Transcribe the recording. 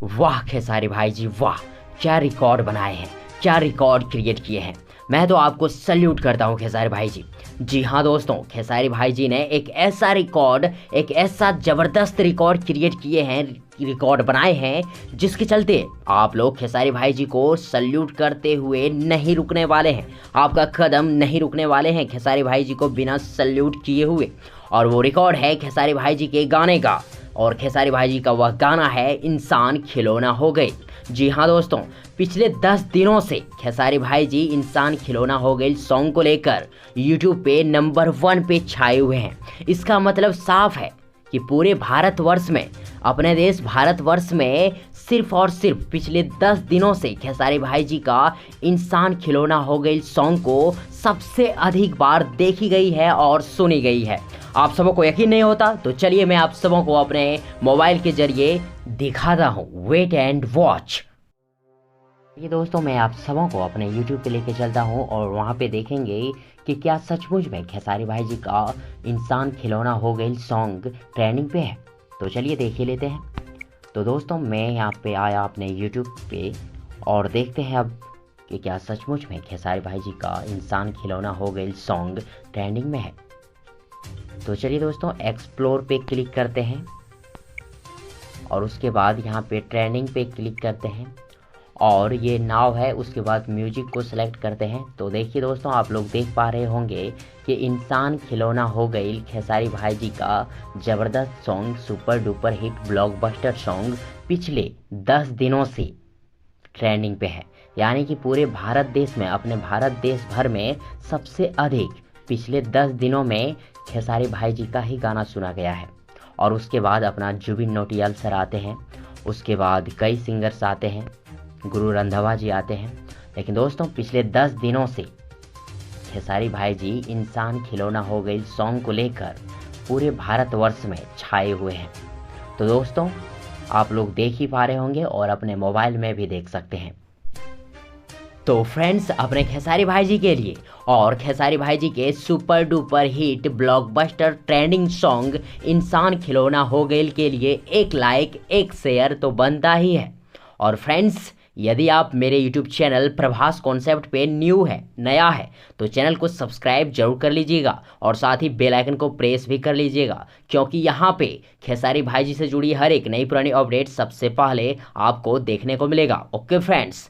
वाह खेसारी भाई जी वाह, क्या रिकॉर्ड बनाए हैं, क्या रिकॉर्ड क्रिएट किए हैं। मैं तो आपको सल्यूट करता हूँ खेसारी भाई जी। जी हाँ दोस्तों, खेसारी भाई जी ने एक ऐसा रिकॉर्ड, एक ऐसा ज़बरदस्त रिकॉर्ड क्रिएट किए हैं, रिकॉर्ड बनाए हैं, जिसके चलते आप लोग खेसारी भाई जी को सल्यूट करते हुए नहीं रुकने वाले हैं। आपका कदम नहीं रुकने वाले हैं खेसारी भाई जी को बिना सल्यूट किए हुए। और वो रिकॉर्ड है खेसारी भाई जी के गाने का, और खेसारी भाई जी का वह गाना है इंसान खिलौना हो गए। जी हाँ दोस्तों, पिछले 10 दिनों से खेसारी भाई जी इंसान खिलौना हो गए सॉन्ग को लेकर यूट्यूब पे नंबर 1 पे छाए हुए हैं। इसका मतलब साफ है कि पूरे भारतवर्ष में, अपने देश भारतवर्ष में सिर्फ और सिर्फ पिछले 10 दिनों से खेसारी भाई जी का इंसान खिलौना हो गई सॉन्ग को सबसे अधिक बार देखी गई है और सुनी गई है। आप सबों को यकीन नहीं होता तो चलिए मैं आप सबों को अपने मोबाइल के जरिए दिखाता हूँ। Wait and watch. ये दोस्तों, मैं आप सबों को अपने YouTube पे लेके चलता हूँ और वहाँ पे देखेंगे कि क्या सचमुच में खेसारी भाई जी का इंसान खिलौना हो गई सॉन्ग ट्रेंडिंग पे है। तो चलिए देख ही लेते हैं। तो दोस्तों, मैं यहाँ पे आया अपने YouTube पे और देखते हैं अब कि क्या सचमुच में खेसारी भाई जी का इंसान खिलौना हो गई सॉन्ग ट्रेंडिंग में है। तो चलिए दोस्तों, एक्सप्लोर पे क्लिक करते हैं और उसके बाद यहाँ पे ट्रेंडिंग पे क्लिक करते हैं और ये नाव है, उसके बाद म्यूजिक को सिलेक्ट करते हैं। तो देखिए दोस्तों, आप लोग देख पा रहे होंगे कि इंसान खिलौना हो गई खेसारी भाई जी का ज़बरदस्त song, super duper hit blockbuster song पिछले 10 दिनों से ट्रेंडिंग पे है। यानी कि पूरे भारत देश में, अपने भारत देश भर में सबसे अधिक पिछले 10 दिनों में खेसारी भाई जी का ही गाना सुना गया है। और उसके बाद अपना जुबिन नौटियाल सर आते हैं, उसके बाद कई सिंगर्स आते हैं, गुरु रंधावा जी आते हैं। लेकिन दोस्तों, पिछले 10 दिनों से खेसारी भाई जी इंसान खिलौना हो गई सॉन्ग को लेकर पूरे भारतवर्ष में छाए हुए हैं। तो दोस्तों, आप लोग देख ही पा रहे होंगे और अपने मोबाइल में भी देख सकते हैं। तो फ्रेंड्स, अपने खेसारी भाई जी के लिए और खेसारी भाई जी के super duper hit blockbuster trending song इंसान खिलौना हो गई के लिए एक लाइक, एक शेयर तो बनता ही है। और फ्रेंड्स, यदि आप मेरे YouTube चैनल प्रभास कॉन्सेप्ट पे नया है तो चैनल को सब्सक्राइब जरूर कर लीजिएगा और साथ ही बेल आइकन को प्रेस भी कर लीजिएगा, क्योंकि यहाँ पे खेसारी भाई जी से जुड़ी हर एक नई पुरानी अपडेट सबसे पहले आपको देखने को मिलेगा। Okay friends.